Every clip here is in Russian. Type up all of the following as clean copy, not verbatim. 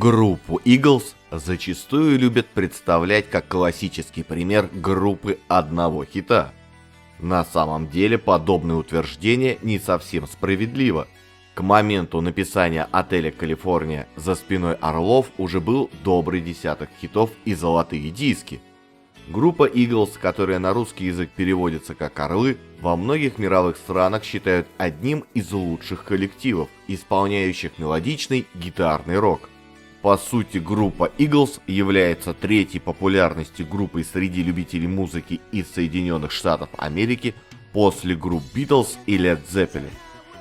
Группу Eagles зачастую любят представлять как классический пример группы одного хита. На самом деле подобное утверждение не совсем справедливо. К моменту написания «Отеля Калифорния» за спиной Орлов уже был добрый десяток хитов и золотые диски. Группа Eagles, которая на русский язык переводится как «Орлы», во многих мировых странах считают одним из лучших коллективов, исполняющих мелодичный гитарный рок. По сути, группа Eagles является третьей популярностью группой среди любителей музыки из Соединенных Штатов Америки после групп Beatles и Led Zeppelin.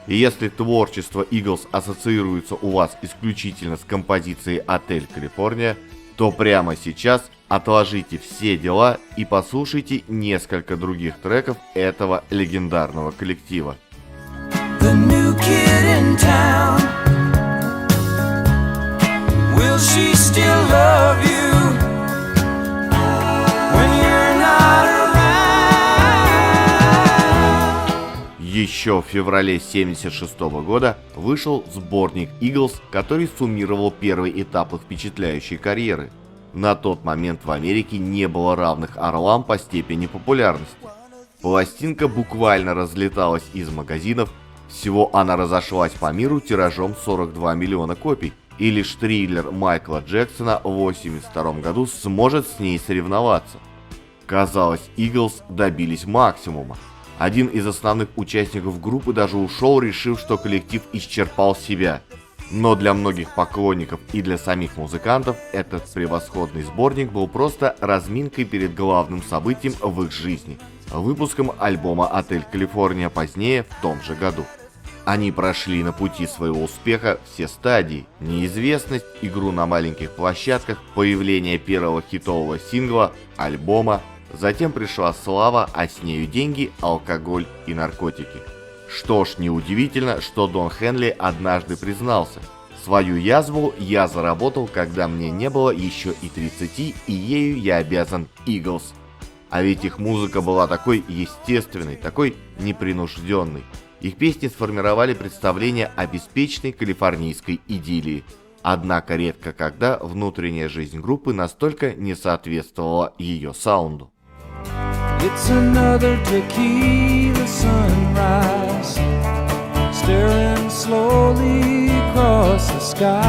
И если творчество Eagles ассоциируется у вас исключительно с композицией «Отель Калифорния», то прямо сейчас отложите все дела и послушайте несколько других треков этого легендарного коллектива. The new kid in town. Will she still love you when you're not around? Еще в феврале 1976 года вышел сборник Eagles, который суммировал первый этап их впечатляющей карьеры. На тот момент в Америке не было равных Орлам по степени популярности. Пластинка буквально разлеталась из магазинов, всего она разошлась по миру тиражом 42 миллиона копий, и лишь Триллер Майкла Джексона в 1982 году сможет с ней соревноваться. Казалось, Eagles добились максимума. Один из основных участников группы даже ушел, решив, что коллектив исчерпал себя. Но для многих поклонников и для самих музыкантов этот превосходный сборник был просто разминкой перед главным событием в их жизни – выпуском альбома «Отель Калифорния» позднее в том же году. Они прошли на пути своего успеха все стадии – неизвестность, игру на маленьких площадках, появление первого хитового сингла, альбома, затем пришла слава, а с нею деньги, алкоголь и наркотики. Что ж, неудивительно, что Дон Хенли однажды признался: «Свою язву я заработал, когда мне не было еще и 30, и ею я обязан Eagles». А ведь их музыка была такой естественной, такой непринужденной. Их песни сформировали представление о беспечной калифорнийской идиллии. Однако редко когда внутренняя жизнь группы настолько не соответствовала ее саунду. It's another tequila sunrise, staring slowly across the sky.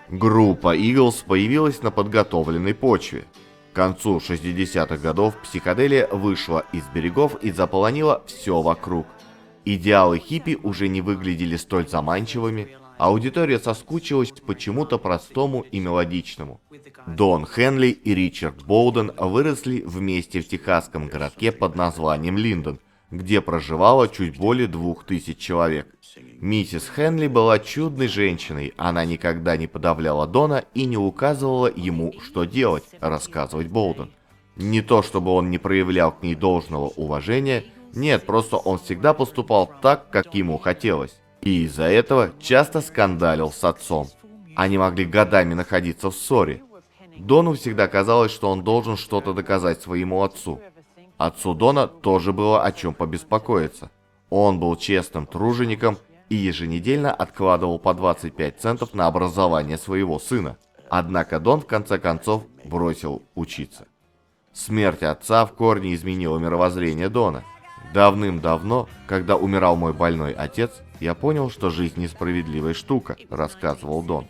Группа Eagles появилась на подготовленной почве. К концу 60-х годов психоделия вышла из берегов и заполонила все вокруг. Идеалы хиппи уже не выглядели столь заманчивыми, аудитория соскучилась по чему-то простому и мелодичному. Дон Хенли и Ричард Боуден выросли вместе в техасском городке под названием Линдон, где проживало чуть более 2000 человек. Миссис Хенли была чудной женщиной, она никогда не подавляла Дона и не указывала ему, что делать, рассказывает Боуден. Не то чтобы он не проявлял к ней должного уважения, нет, просто он всегда поступал так, как ему хотелось. И из-за этого часто скандалил с отцом. Они могли годами находиться в ссоре. Дону всегда казалось, что он должен что-то доказать своему отцу. Отцу Дона тоже было о чем побеспокоиться. Он был честным тружеником и еженедельно откладывал по 25 центов на образование своего сына. Однако Дон в конце концов бросил учиться. Смерть отца в корне изменила мировоззрение Дона. «Давным-давно, когда умирал мой больной отец, я понял, что жизнь несправедливая штука», — рассказывал Дон.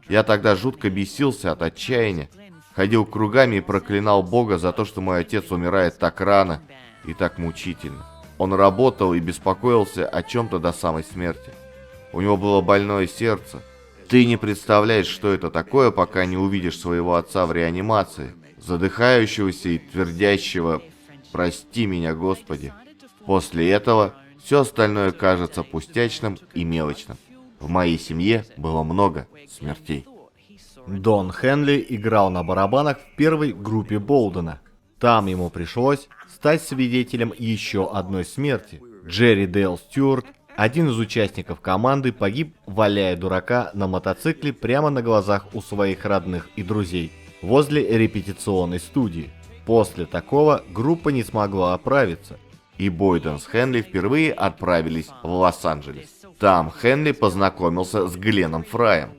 «Я тогда жутко бесился от отчаяния, ходил кругами и проклинал Бога за то, что мой отец умирает так рано и так мучительно. Он работал и беспокоился о чем-то до самой смерти. У него было больное сердце. Ты не представляешь, что это такое, пока не увидишь своего отца в реанимации, задыхающегося и твердящего: «Прости меня, Господи». После этого все остальное кажется пустячным и мелочным. В моей семье было много смертей». Дон Хенли играл на барабанах в первой группе Боудена. Там ему пришлось стать свидетелем еще одной смерти. Джерри Дейл Стюарт, один из участников команды, погиб, валяя дурака на мотоцикле прямо на глазах у своих родных и друзей возле репетиционной студии. После такого группа не смогла оправиться, и Боуден с Хенли впервые отправились в Лос-Анджелес. Там Хенли познакомился с Гленном Фраем.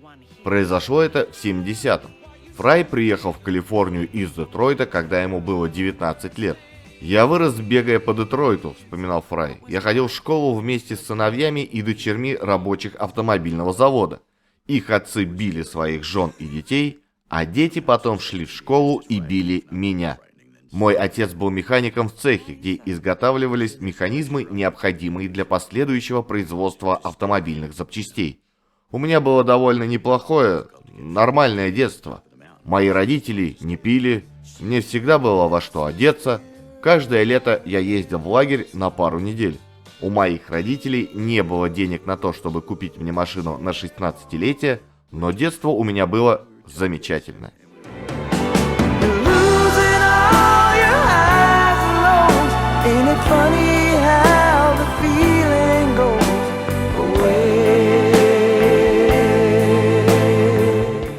Произошло это в 70-м. Фрай приехал в Калифорнию из Детройта, когда ему было 19 лет. «Я вырос, бегая по Детройту», — вспоминал Фрай. «Я ходил в школу вместе с сыновьями и дочерьми рабочих автомобильного завода. Их отцы били своих жен и детей, а дети потом шли в школу и били меня. Мой отец был механиком в цехе, где изготавливались механизмы, необходимые для последующего производства автомобильных запчастей. У меня было довольно неплохое, нормальное детство. Мои родители не пили, мне всегда было во что одеться. Каждое лето я ездил в лагерь на пару недель. У моих родителей не было денег на то, чтобы купить мне машину на 16-летие, но детство у меня было замечательное». Losing all your highs and lows. Ain't it funny how the feeling goes away?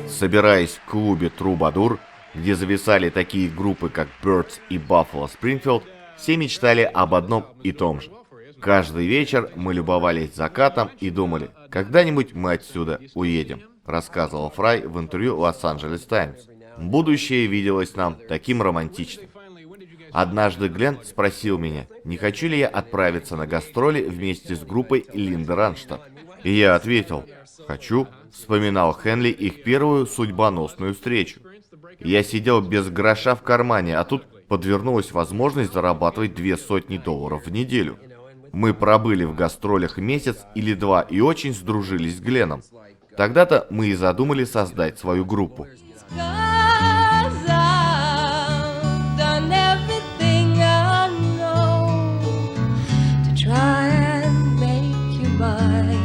Собираясь в клубе «Трубадур», где зависали такие группы, как Birds и Buffalo Springfield, все мечтали об одном и том же. Каждый вечер мы любовались закатом и думали, когда-нибудь мы отсюда уедем, рассказывал Фрай в интервью Лос-Анджелес Таймс. Будущее виделось нам таким романтичным. Однажды Гленн спросил меня, не хочу ли я отправиться на гастроли вместе с группой Линды Ронштадт. И я ответил, хочу, вспоминал Хенли их первую судьбоносную встречу. Я сидел без гроша в кармане, а тут подвернулась возможность зарабатывать $200 в неделю. Мы пробыли в гастролях месяц или два и очень сдружились с Гленном. Тогда-то мы и задумали создать свою группу. Cause I've done everything I know to try and make you mine.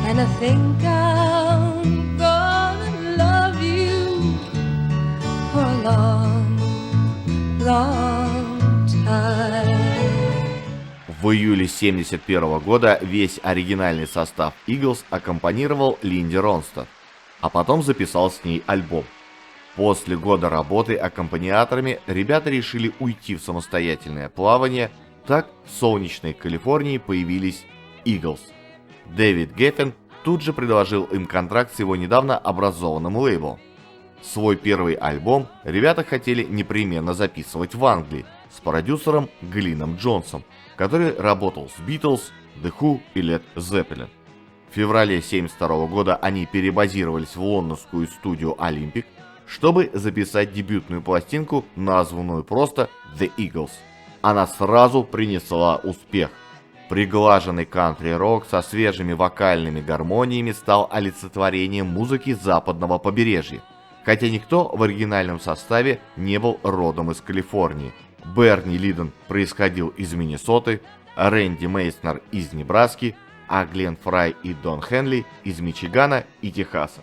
And I think I'm gonna love you for a long, long time. В июле 1971 года весь оригинальный состав Eagles аккомпанировал Линде Ронстадт, а потом записал с ней альбом. После года работы аккомпаниаторами ребята решили уйти в самостоятельное плавание, так в солнечной Калифорнии появились Eagles. Дэвид Геффен тут же предложил им контракт с его недавно образованным лейблом. Свой первый альбом ребята хотели непременно записывать в Англии с продюсером Глином Джонсом, который работал с Beatles, The Who и Led Zeppelin. В феврале 1972 года они перебазировались в лондонскую студию Olympic, чтобы записать дебютную пластинку, названную просто The Eagles. Она сразу принесла успех. Приглаженный кантри-рок со свежими вокальными гармониями стал олицетворением музыки западного побережья, хотя никто в оригинальном составе не был родом из Калифорнии. Берни Лидон происходил из Миннесоты, Рэнди Мейснер из Небраски, а Гленн Фрай и Дон Хенли из Мичигана и Техаса.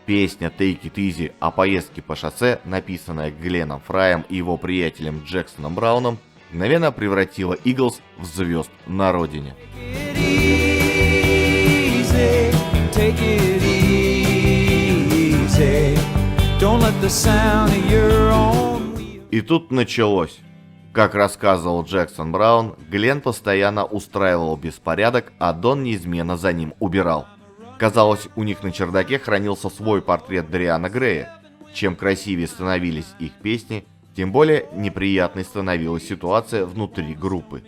Песня «Take It Easy» о поездке по шоссе, написанная Гленном Фраем и его приятелем Джексоном Брауном, мгновенно превратила Eagles в звезд на родине. Take it easy. Don't let the sound of your own wheel. И тут началось. Как рассказывал Джексон Браун, Гленн постоянно устраивал беспорядок, а Дон неизменно за ним убирал. Казалось, у них на чердаке хранился свой портрет Дариана Грея. Чем красивее становились их песни, тем более неприятной становилась ситуация внутри группы.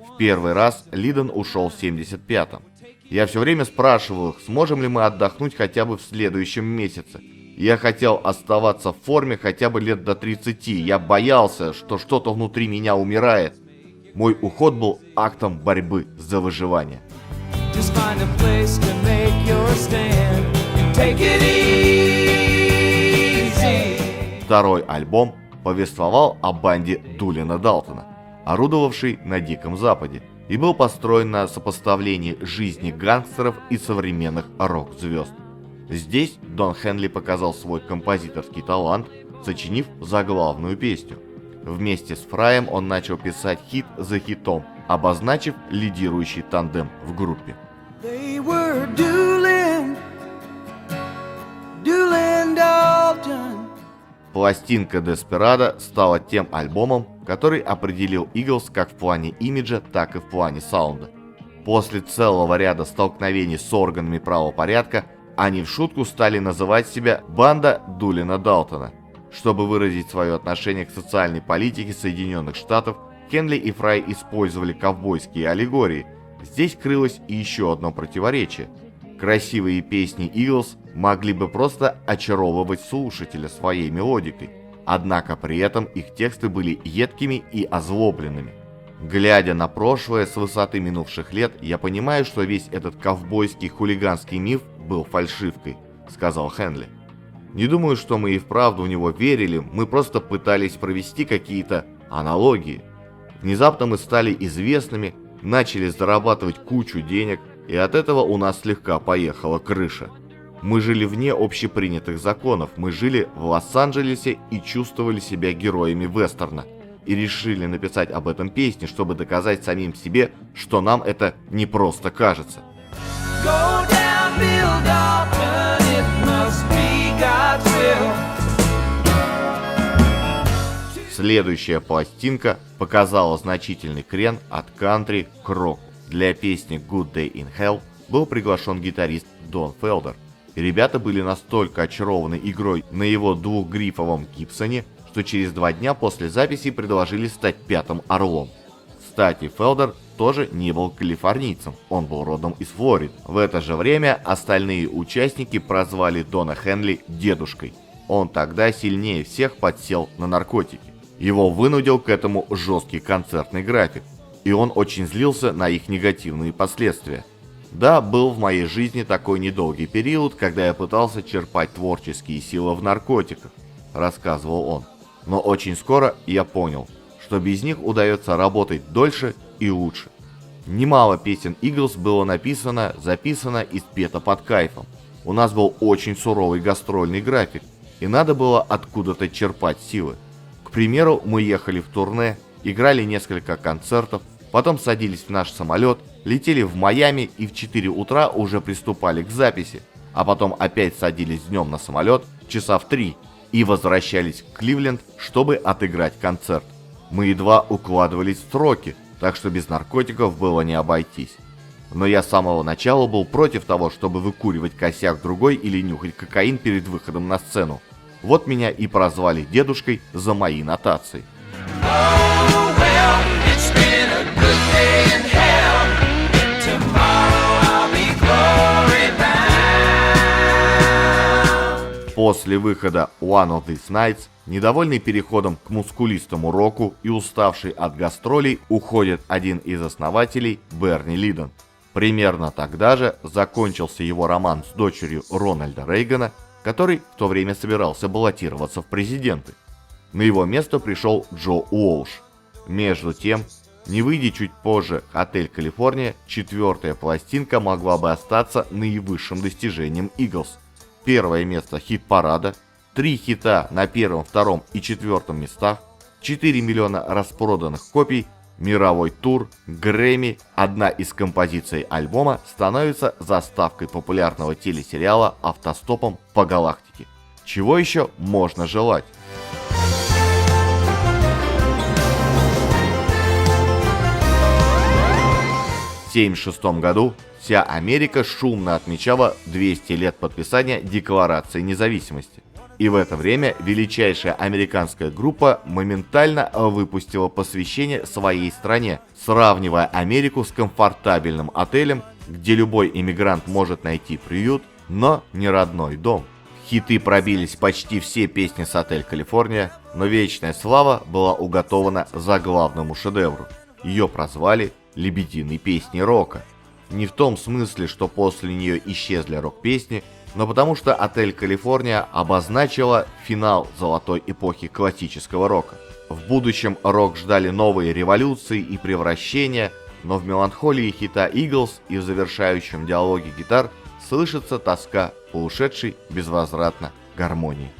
В первый раз Лидон ушел в 1975-м. Я все время спрашивал их, сможем ли мы отдохнуть хотя бы в следующем месяце. Я хотел оставаться в форме хотя бы лет до 30. Я боялся, что что-то внутри меня умирает. Мой уход был актом борьбы за выживание. Just find a place to make your stand and take it easy. Второй альбом повествовал о банде Дулина Далтона, орудовавшей на Диком Западе, и был построен на сопоставлении жизни гангстеров и современных рок-звезд. Здесь Дон Хенли показал свой композиторский талант, сочинив заглавную песню. Вместе с Фраем он начал писать хит за хитом, обозначив лидирующий тандем в группе. They were Doolin Dalton. Пластинка Desperado стала тем альбомом, который определил Eagles как в плане имиджа, так и в плане саунда. После целого ряда столкновений с органами правопорядка, они в шутку стали называть себя «Банда Дулина Далтона». Чтобы выразить свое отношение к социальной политике Соединенных Штатов, Хенли и Фрай использовали ковбойские аллегории. Здесь крылось и еще одно противоречие. Красивые песни Eagles могли бы просто очаровывать слушателя своей мелодикой, однако при этом их тексты были едкими и озлобленными. Глядя на прошлое с высоты минувших лет, я понимаю, что весь этот ковбойский хулиганский миф был фальшивкой, сказал Хенли. Не думаю, что мы и вправду в него верили, мы просто пытались провести какие-то аналогии. Внезапно мы стали известными, начали зарабатывать кучу денег, и от этого у нас слегка поехала крыша. Мы жили вне общепринятых законов, мы жили в Лос-Анджелесе и чувствовали себя героями вестерна. И решили написать об этом песни, чтобы доказать самим себе, что нам это не просто кажется. Go down, Bill Dalton, it must be God's will. Следующая пластинка показала значительный крен от кантри к року. Для песни Good Day in Hell был приглашен гитарист Дон Фелдер. И ребята были настолько очарованы игрой на его двухгрифовом Гибсоне, что через 2 дня после записи предложили стать пятым орлом. Кстати, Фелдер тоже не был калифорнийцем, он был родом из Флориды. В это же время остальные участники прозвали Дона Хенли дедушкой. Он тогда сильнее всех подсел на наркотики. Его вынудил к этому жесткий концертный график, и он очень злился на их негативные последствия. Да, был в моей жизни такой недолгий период, когда я пытался черпать творческие силы в наркотиках, рассказывал он. Но очень скоро я понял, что без них удается работать дольше и лучше. Немало песен Eagles было написано, записано и спето под кайфом. У нас был очень суровый гастрольный график, и надо было откуда-то черпать силы. К примеру, мы ехали в турне, играли несколько концертов, потом садились в наш самолет, летели в Майами и в 4 утра уже приступали к записи, а потом опять садились днем на самолет часа в 3 и возвращались в Кливленд, чтобы отыграть концерт. Мы едва укладывались в сроки, так что без наркотиков было не обойтись. Но я с самого начала был против того, чтобы выкуривать косяк другой или нюхать кокаин перед выходом на сцену. Вот меня и прозвали дедушкой за мои нотации. Oh, well, it's been a good day in hell. Tomorrow I'll be glory bound. После выхода One of These Nights, недовольный переходом к мускулистому року и уставший от гастролей, уходит один из основателей Берни Лидон. Примерно тогда же закончился его роман с дочерью Рональда Рейгана, который в то время собирался баллотироваться в президенты. На его место пришел Джо Уолш. Между тем, не выйдя чуть позже «Отель Калифорния», 4-я пластинка могла бы остаться наивысшим достижением Eagles. 1-е место хит-парада, 3 хита на 1-м, 2-м и 4-м местах, 4 миллиона распроданных копий, мировой тур, Грэмми, одна из композиций альбома становится заставкой популярного телесериала «Автостопом по галактике». Чего еще можно желать? В 1976 году вся Америка шумно отмечала 200 лет подписания Декларации независимости. И в это время величайшая американская группа моментально выпустила посвящение своей стране, сравнивая Америку с комфортабельным отелем, где любой иммигрант может найти приют, но не родной дом. В хиты пробились почти все песни с «Отель Калифорния», но вечная слава была уготована заглавному шедевру. Ее прозвали «Лебединой песней рока». Не в том смысле, что после нее исчезли рок-песни, но потому что «Отель Калифорния» обозначила финал золотой эпохи классического рока. В будущем рок ждали новые революции и превращения, но в меланхолии хита Eagles и в завершающем диалоге гитар слышится тоска по ушедшей безвозвратно гармонии.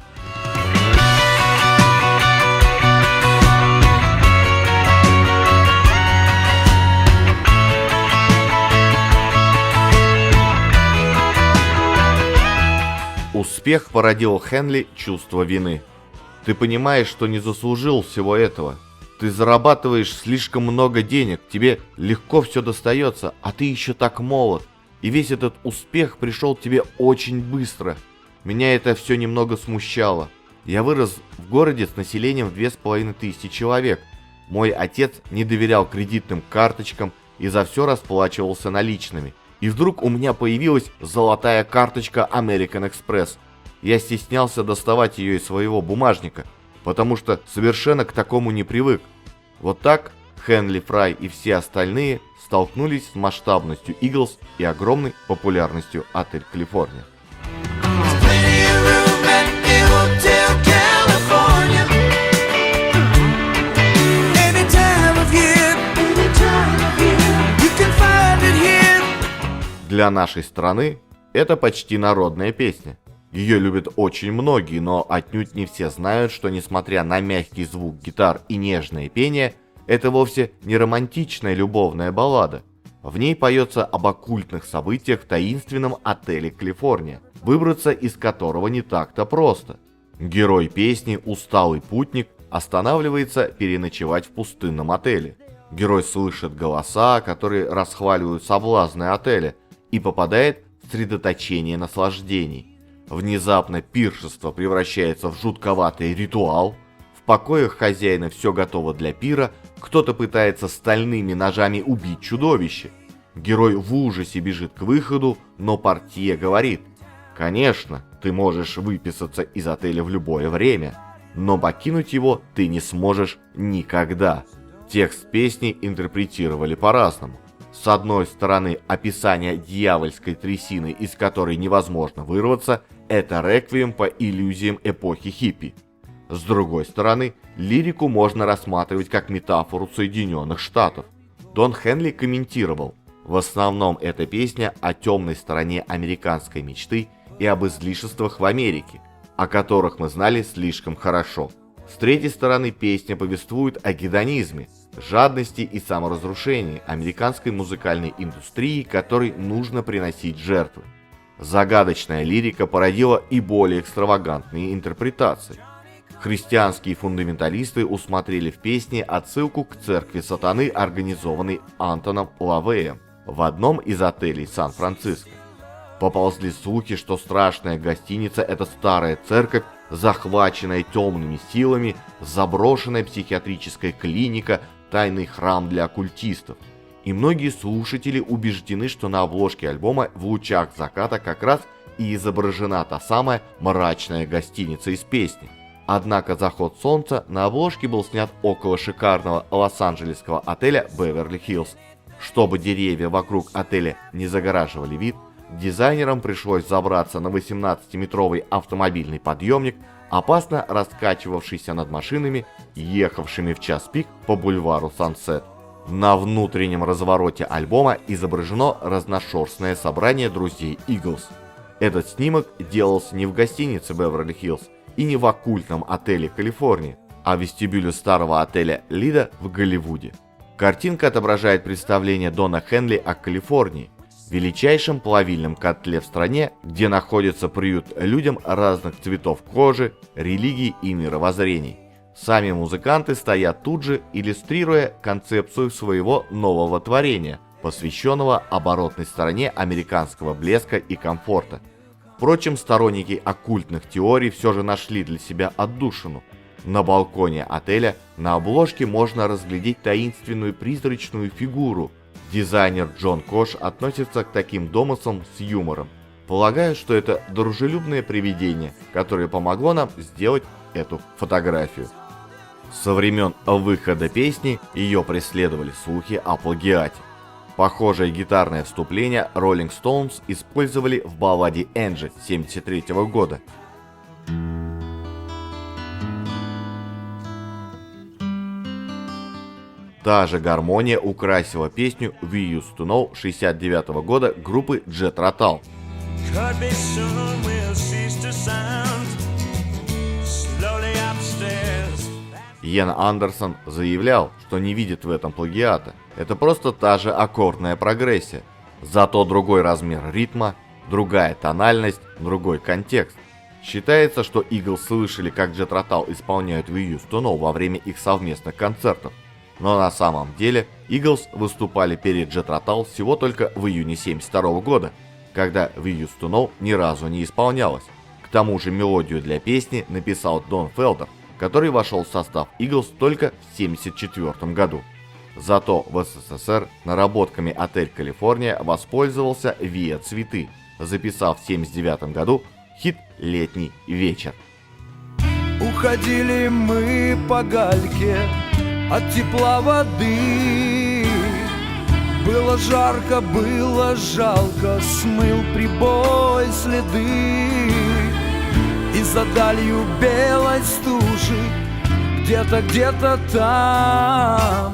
Успех породил Хенли чувство вины. Ты понимаешь, что не заслужил всего этого. Ты зарабатываешь слишком много денег, тебе легко все достается, а ты еще так молод. И весь этот успех пришел тебе очень быстро. Меня это все немного смущало. Я вырос в городе с населением в 2500 человек. Мой отец не доверял кредитным карточкам и за все расплачивался наличными. И вдруг у меня появилась золотая карточка American Express. Я стеснялся доставать ее из своего бумажника, потому что совершенно к такому не привык. Вот так Хенли Фрай и все остальные столкнулись с масштабностью Eagles и огромной популярностью отель Калифорния. Plenty of room at the Hotel California. Any time of year, you can find it here. Для нашей страны это почти народная песня. Ее любят очень многие, но отнюдь не все знают, что несмотря на мягкий звук гитар и нежное пение, это вовсе не романтичная любовная баллада. В ней поется об оккультных событиях в таинственном отеле Калифорния, выбраться из которого не так-то просто. Герой песни, усталый путник, останавливается переночевать в пустынном отеле. Герой слышит голоса, которые расхваливают соблазны отеля, и попадает в средоточение наслаждений. Внезапно пиршество превращается в жутковатый ритуал. В покоях хозяина все готово для пира, кто-то пытается стальными ножами убить чудовище. Герой в ужасе бежит к выходу, но портье говорит: «Конечно, ты можешь выписаться из отеля в любое время, но покинуть его ты не сможешь никогда». Текст песни интерпретировали по-разному. С одной стороны, описание дьявольской трясины, из которой невозможно вырваться, это реквием по иллюзиям эпохи хиппи. С другой стороны, лирику можно рассматривать как метафору Соединенных Штатов. Дон Хенли комментировал: в основном эта песня о темной стороне американской мечты и об излишествах в Америке, о которых мы знали слишком хорошо. С третьей стороны, песня повествует о гедонизме, жадности и саморазрушении американской музыкальной индустрии, которой нужно приносить жертвы. Загадочная лирика породила и более экстравагантные интерпретации. Христианские фундаменталисты усмотрели в песне отсылку к церкви сатаны, организованной Антоном Лавеем в одном из отелей Сан-Франциско. Поползли слухи, что страшная гостиница – это старая церковь, захваченная темными силами, заброшенная психиатрическая клиника, тайный храм для оккультистов. И многие слушатели убеждены, что на обложке альбома в лучах заката как раз и изображена та самая мрачная гостиница из песни. Однако заход солнца на обложке был снят около шикарного лос-анджелесского отеля Беверли-Хиллз. Чтобы деревья вокруг отеля не загораживали вид, дизайнерам пришлось забраться на 18-метровый автомобильный подъемник, опасно раскачивавшийся над машинами, ехавшими в час пик по бульвару Сансет. На внутреннем развороте альбома изображено разношерстное собрание друзей Eagles. Этот снимок делался не в гостинице Беверли-Хиллз и не в оккультном отеле Калифорния, а в вестибюле старого отеля Лида в Голливуде. Картинка отображает представление Дона Хенли о Калифорнии, величайшем плавильном котле в стране, где находится приют людям разных цветов кожи, религий и мировоззрений. Сами музыканты стоят тут же, иллюстрируя концепцию своего нового творения, посвященного оборотной стороне американского блеска и комфорта. Впрочем, сторонники оккультных теорий все же нашли для себя отдушину. На балконе отеля на обложке можно разглядеть таинственную призрачную фигуру. Дизайнер Джон Кош относится к таким домыслам с юмором. Полагаю, что это дружелюбное привидение, которое помогло нам сделать эту фотографию. Со времен выхода песни ее преследовали слухи о плагиате. Похожее гитарное вступление Rolling Stones использовали в балладе Angie 1973 года. Та же гармония украсила песню We Used to Know 1969 года группы Jet Rotal. Could be soon we'll cease to sound. Slowly upstairs. Йен Андерсон заявлял, что не видит в этом плагиата. Это просто та же аккордная прогрессия. Зато другой размер ритма, другая тональность, другой контекст. Считается, что Eagles слышали, как Jet Rotal исполняют We Used to Know во время их совместных концертов. Но на самом деле Eagles выступали перед Jet Rotal всего только в июне 1972 года, когда We Used to Know ни разу не исполнялась. К тому же мелодию для песни написал Дон Фелдер, который вошел в состав Eagles только в 1974 году. Зато в СССР наработками «Отель Калифорния» воспользовался Виа Цветы, записав в 1979 году хит «Летний вечер». Уходили мы по гальке от тепла воды. Было жарко, было жалко, смыл прибой следы. И за далью белой стужи где-то там.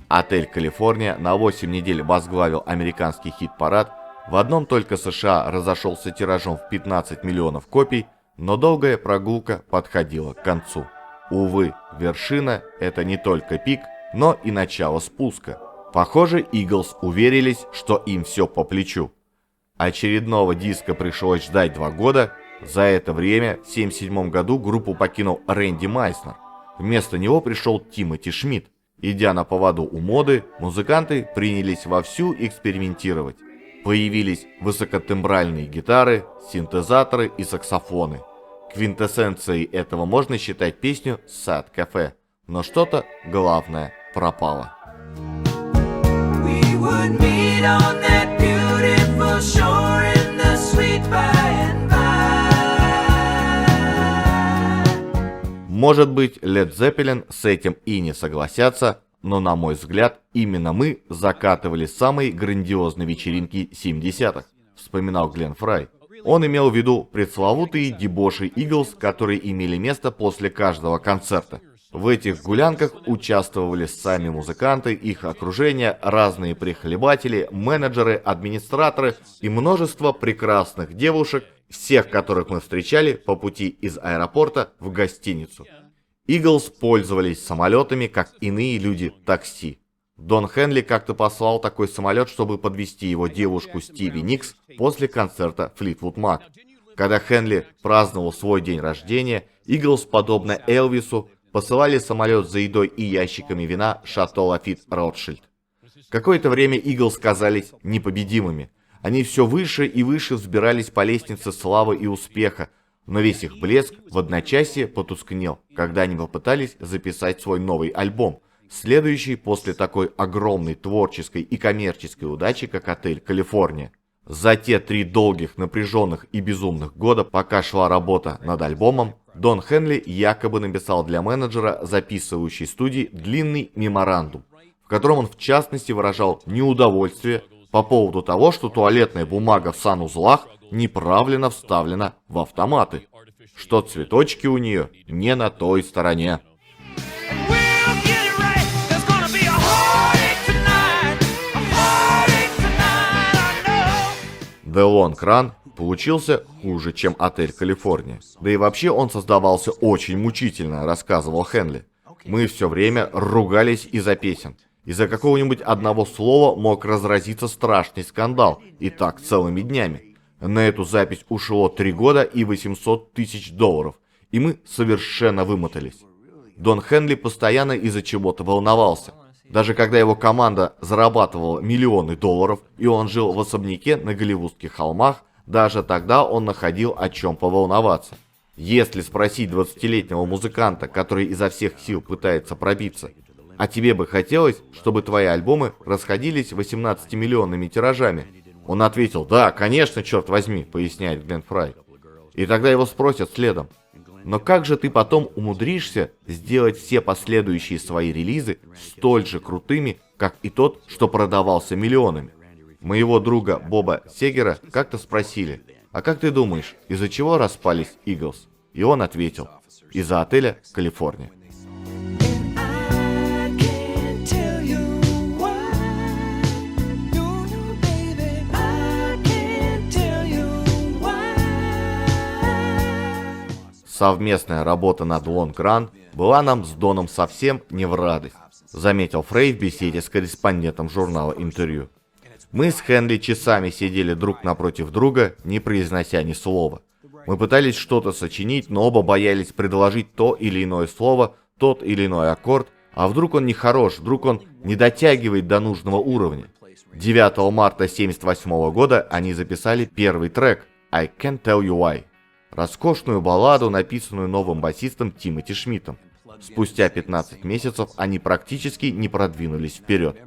«Отель Калифорния» на 8 недель возглавил американский хит-парад. В одном только США разошелся тиражом в 15 миллионов копий, но долгая прогулка подходила к концу. Увы, вершина – это не только пик, но и начало спуска. Похоже, Eagles уверились, что им все по плечу. Очередного диска пришлось ждать 2 года. За это время, в 1977 году, группу покинул Рэнди Майснер. Вместо него пришел Тимоти Шмидт. Идя на поводу у моды, музыканты принялись вовсю экспериментировать. Появились высокотембральные гитары, синтезаторы и саксофоны. Квинтэссенцией этого можно считать песню «Sad Cafe», но что-то главное пропало. We would meet on that beautiful shore in the sweet by and by. Может быть, Led Zeppelin с этим и не согласятся, но, на мой взгляд, именно мы закатывали самые грандиозные вечеринки 70-х, вспоминал Глен Фрай. Он имел в виду пресловутые дебоши Eagles, которые имели место после каждого концерта. В этих гулянках участвовали сами музыканты, их окружение, разные прихлебатели, менеджеры, администраторы и множество прекрасных девушек, всех которых мы встречали по пути из аэропорта в гостиницу. Eagles пользовались самолетами, как иные люди такси. Дон Хенли как-то послал такой самолет, чтобы подвезти его девушку Стиви Никс после концерта Fleetwood Mac. Когда Хенли праздновал свой день рождения, Eagles, подобно Элвису, посылали самолет за едой и ящиками вина Шато Лафит Ротшильд. Какое-то время Eagles казались непобедимыми. Они все выше и выше взбирались по лестнице славы и успеха, но весь их блеск в одночасье потускнел, когда они попытались записать свой новый альбом, следующий после такой огромной творческой и коммерческой удачи, как «Отель Калифорния». За те 3 долгих, напряженных и безумных года, пока шла работа над альбомом, Дон Хенли якобы написал для менеджера записывающей студии длинный меморандум, в котором он в частности выражал неудовольствие по поводу того, что туалетная бумага в санузлах неправильно вставлена в автоматы, что цветочки у нее не на той стороне. The Long Run получился хуже, чем «Отель Калифорния». Да и вообще он создавался очень мучительно, рассказывал Хенли. Мы все время ругались из-за песен. Из-за какого-нибудь одного слова мог разразиться страшный скандал, и так целыми днями. На эту запись ушло 3 года и $800 тысяч, и мы совершенно вымотались. Дон Хенли постоянно из-за чего-то волновался. Даже когда его команда зарабатывала миллионы долларов, и он жил в особняке на Голливудских холмах, даже тогда он находил о чем поволноваться. Если спросить 20-летнего музыканта, который изо всех сил пытается пробиться, а тебе бы хотелось, чтобы твои альбомы расходились 18-миллионными тиражами, он ответил: «Да, конечно, черт возьми», поясняет Глен Фрай. И тогда его спросят следом: «Но как же ты потом умудришься сделать все последующие свои релизы столь же крутыми, как и тот, что продавался миллионами?» Моего друга Боба Сегера как-то спросили: «А как ты думаешь, из-за чего распались Eagles?» И он ответил: «Из-за отеля Калифорния». Совместная работа над Long Run была нам с Доном совсем не в радость, заметил Фрей в беседе с корреспондентом журнала «Интервью». Мы с Хенли часами сидели друг напротив друга, не произнося ни слова. Мы пытались что-то сочинить, но оба боялись предложить то или иное слово, тот или иной аккорд, а вдруг он нехорош, вдруг он не дотягивает до нужного уровня. 9 марта 1978 года они записали первый трек «I Can't Tell You Why», роскошную балладу, написанную новым басистом Тимоти Шмидтом. Спустя 15 месяцев они практически не продвинулись вперед.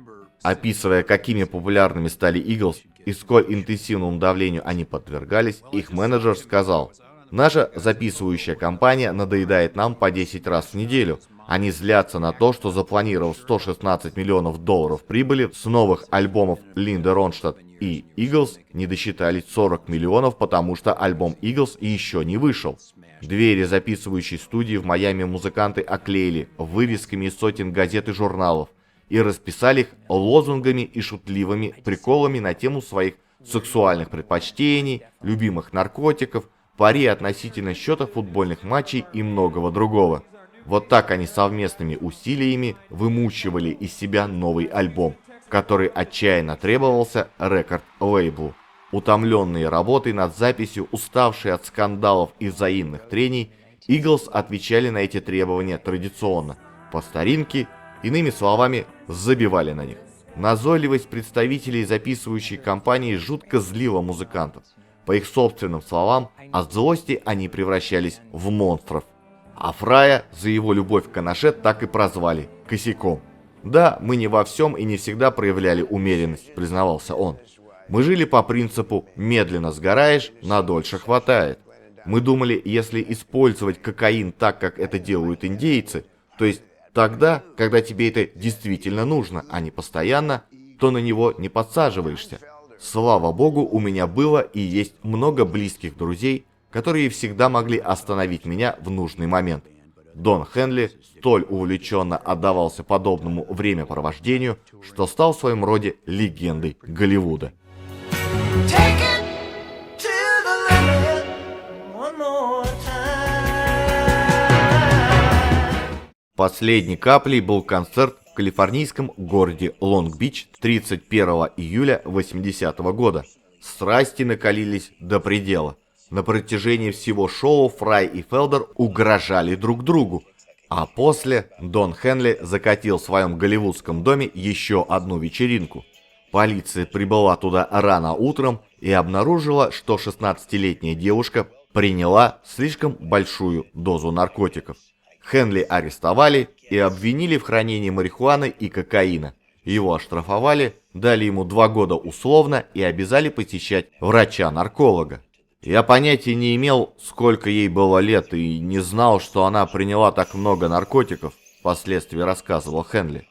Описывая, какими популярными стали Eagles и сколь интенсивному давлению они подвергались, их менеджер сказал: «Наша записывающая компания надоедает нам по 10 раз в неделю. Они злятся на то, что запланировав $116 миллионов прибыли с новых альбомов Линды Ронштадт и Eagles, не досчитались 40 миллионов, потому что альбом Eagles еще не вышел». Двери записывающей студии в Майами музыканты оклеили вывесками из сотен газет и журналов и расписали их лозунгами и шутливыми приколами на тему своих сексуальных предпочтений, любимых наркотиков, пари относительно счета футбольных матчей и многого другого. Вот так они совместными усилиями вымучивали из себя новый альбом, который отчаянно требовался рекорд-лейблу. Утомленные работой над записью, уставшие от скандалов и взаимных трений, Eagles отвечали на эти требования традиционно, по старинке, иными словами, забивали на них. Назойливость представителей записывающей компании жутко злила музыкантов. По их собственным словам, от злости они превращались в монстров. А Фрая за его любовь к Канаше так и прозвали «косяком». «Да, мы не во всем и не всегда проявляли умеренность», признавался он. «Мы жили по принципу «медленно сгораешь, надольше хватает». Мы думали, если использовать кокаин так, как это делают индейцы, то есть тогда, когда тебе это действительно нужно, а не постоянно, то на него не подсаживаешься. Слава богу, у меня было и есть много близких друзей, которые всегда могли остановить меня в нужный момент. Дон Хенли столь увлеченно отдавался подобному времяпровождению, что стал в своем роде легендой Голливуда». Take it to the limit one more time. Последней каплей был концерт в калифорнийском городе Лонг-Бич 31 июля 1980 года. Страсти накалились до предела. На протяжении всего шоу Фрай и Фелдер угрожали друг другу, а после Дон Хенли закатил в своем голливудском доме еще одну вечеринку. Полиция прибыла туда рано утром и обнаружила, что 16-летняя девушка приняла слишком большую дозу наркотиков. Хенли арестовали и обвинили в хранении марихуаны и кокаина. Его оштрафовали, дали ему 2 года условно и обязали посещать врача-нарколога. «Я понятия не имел, сколько ей было лет, и не знал, что она приняла так много наркотиков», впоследствии рассказывал Хенли.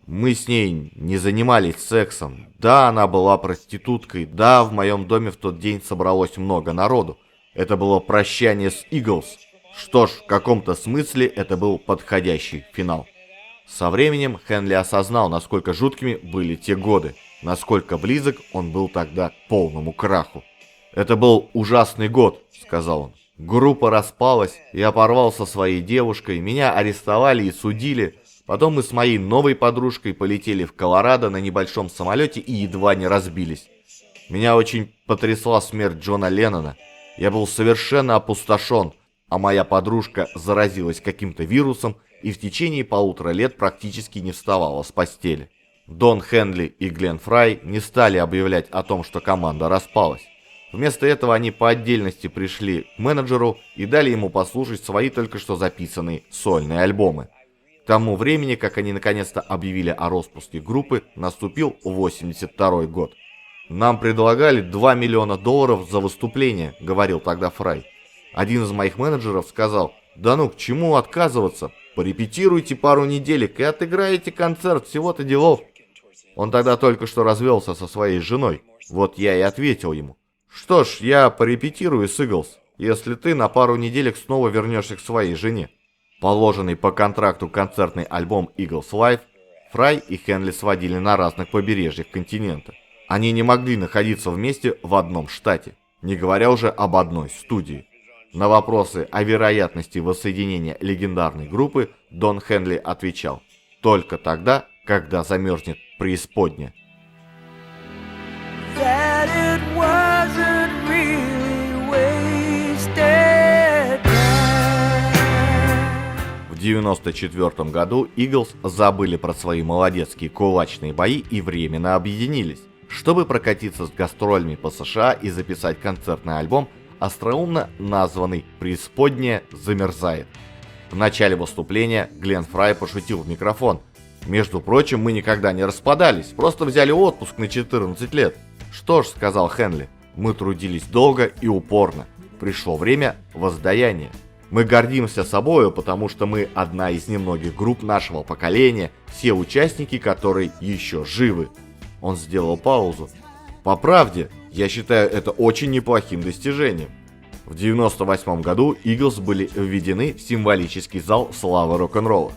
«Мы с ней не занимались сексом. Да, она была проституткой. Да, в моем доме в тот день собралось много народу. Это было прощание с Eagles. Что ж, в каком-то смысле это был подходящий финал». Со временем Хенли осознал, насколько жуткими были те годы, насколько близок он был тогда к полному краху. «Это был ужасный год», — сказал он. «Группа распалась, я порвал со своей девушкой, меня арестовали и судили. Потом мы с моей новой подружкой полетели в Колорадо на небольшом самолете и едва не разбились. Меня очень потрясла смерть Джона Леннона. Я был совершенно опустошен, а моя подружка заразилась каким-то вирусом и в течение 1,5 лет практически не вставала с постели». Дон Хенли и Глен Фрай не стали объявлять о том, что команда распалась. Вместо этого они по отдельности пришли к менеджеру и дали ему послушать свои только что записанные сольные альбомы. К тому времени, как они наконец-то объявили о распуске группы, наступил 1982 год. «Нам предлагали $2 миллиона за выступление», — говорил тогда Фрай. Один из моих менеджеров сказал: «Да ну, к чему отказываться? Порепетируйте пару неделек и отыграете концерт, всего-то делов». Он тогда только что развелся со своей женой. Вот я и ответил ему: «Что ж, я порепетирую с Eagles, если ты на пару неделек снова вернешься к своей жене». Положенный по контракту концертный альбом Eagles Live Фрай и Хенли сводили на разных побережьях континента. Они не могли находиться вместе в одном штате, не говоря уже об одной студии. На вопросы о вероятности воссоединения легендарной группы Дон Хенли отвечал: «Только тогда, когда замерзнет преисподняя». That it wasn't really 1994 году Eagles забыли про свои молодецкие кулачные бои и временно объединились, чтобы прокатиться с гастролями по США и записать концертный альбом, остроумно названный «Преисподняя замерзает». В начале выступления Глен Фрай пошутил в микрофон: «Между прочим, мы никогда не распадались, просто взяли отпуск на 14 лет». «Что ж», — сказал Хенли, — «мы трудились долго и упорно. Пришло время воздаяния. Мы гордимся собою, потому что мы одна из немногих групп нашего поколения, все участники которой еще живы». Он сделал паузу. «По правде, я считаю это очень неплохим достижением». В 1998 году Eagles были введены в символический зал славы рок-н-ролла.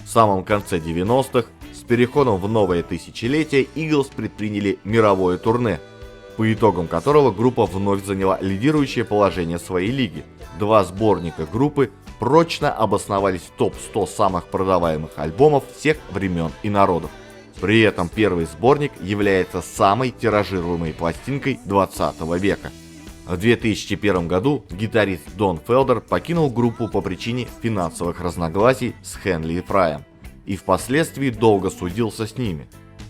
В самом конце 90-х, с переходом в новое тысячелетие, Eagles предприняли мировое турне, по итогам которого группа вновь заняла лидирующее положение своей лиги. Два сборника группы прочно обосновались в топ-100 самых продаваемых альбомов всех времен и народов. При этом первый сборник является самой тиражируемой пластинкой 20 века. В 2001 году гитарист Дон Фелдер покинул группу по причине финансовых разногласий с Хенли и Фраем и впоследствии долго судился с ними.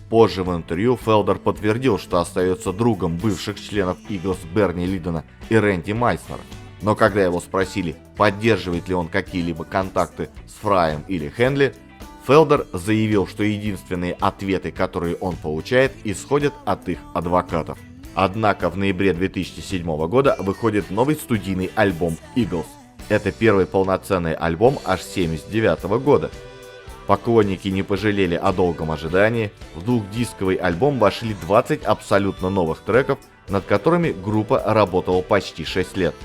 Позже в интервью Фелдер подтвердил, что остается другом бывших членов Eagles Берни Лидона и Рэнди Майснера. Но когда его спросили, поддерживает ли он какие-либо контакты с Фраем или Хенли, Фелдер заявил, что единственные ответы, которые он получает, исходят от их адвокатов. Однако в ноябре 2007 года выходит новый студийный альбом Eagles. Это первый полноценный альбом аж 1979 года. Поклонники не пожалели о долгом ожидании. В двухдисковый альбом вошли 20 абсолютно новых треков, над которыми группа работала почти 6 лет.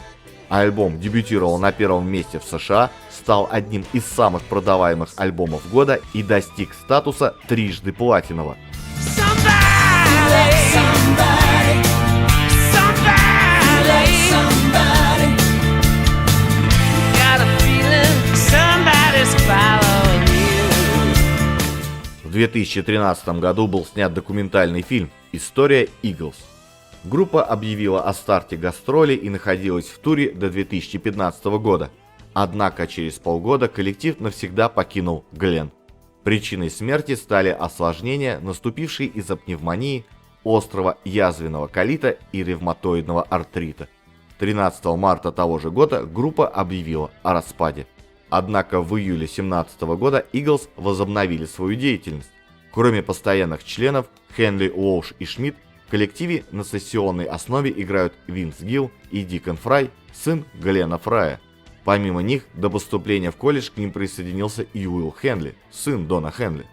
Альбом дебютировал на первом месте в США, стал одним из самых продаваемых альбомов года и достиг статуса трижды платинового. В 2013 году был снят документальный фильм «История Eagles». Группа объявила о старте гастролей и находилась в туре до 2015 года. Однако через полгода коллектив навсегда покинул Глен. Причиной смерти стали осложнения, наступившие из-за пневмонии, острого язвенного колита и ревматоидного артрита. 13 марта того же года группа объявила о распаде. Однако в июле 2017 года Eagles возобновили свою деятельность. Кроме постоянных членов Хенли, Уолш и Шмидт, в коллективе на сессионной основе играют Винс Гилл и Дикон Фрай, сын Глена Фрая. Помимо них, до поступления в колледж к ним присоединился и Уилл Хенли, сын Дона Хенли.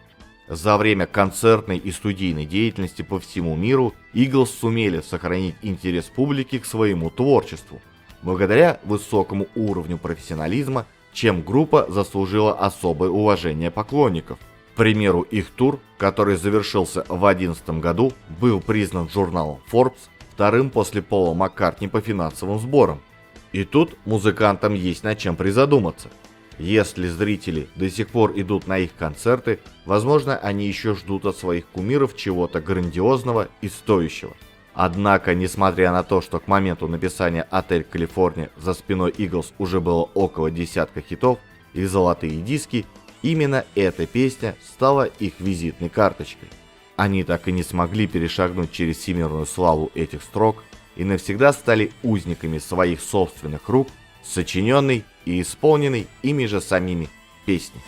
За время концертной и студийной деятельности по всему миру Eagles сумели сохранить интерес публики к своему творчеству, благодаря высокому уровню профессионализма, чем группа заслужила особое уважение поклонников. К примеру, их тур, который завершился в 2011 году, был признан журналом Forbes вторым после Пола Маккартни по финансовым сборам. И тут музыкантам есть над чем призадуматься. Если зрители до сих пор идут на их концерты, возможно, они еще ждут от своих кумиров чего-то грандиозного и стоящего. Однако, несмотря на то, что к моменту написания «Отель Калифорния» за спиной Eagles уже было около десятка хитов и золотые диски, именно эта песня стала их визитной карточкой. Они так и не смогли перешагнуть через всемирную славу этих строк и навсегда стали узниками своих собственных рук, сочиненной и исполненной ими же самими песни.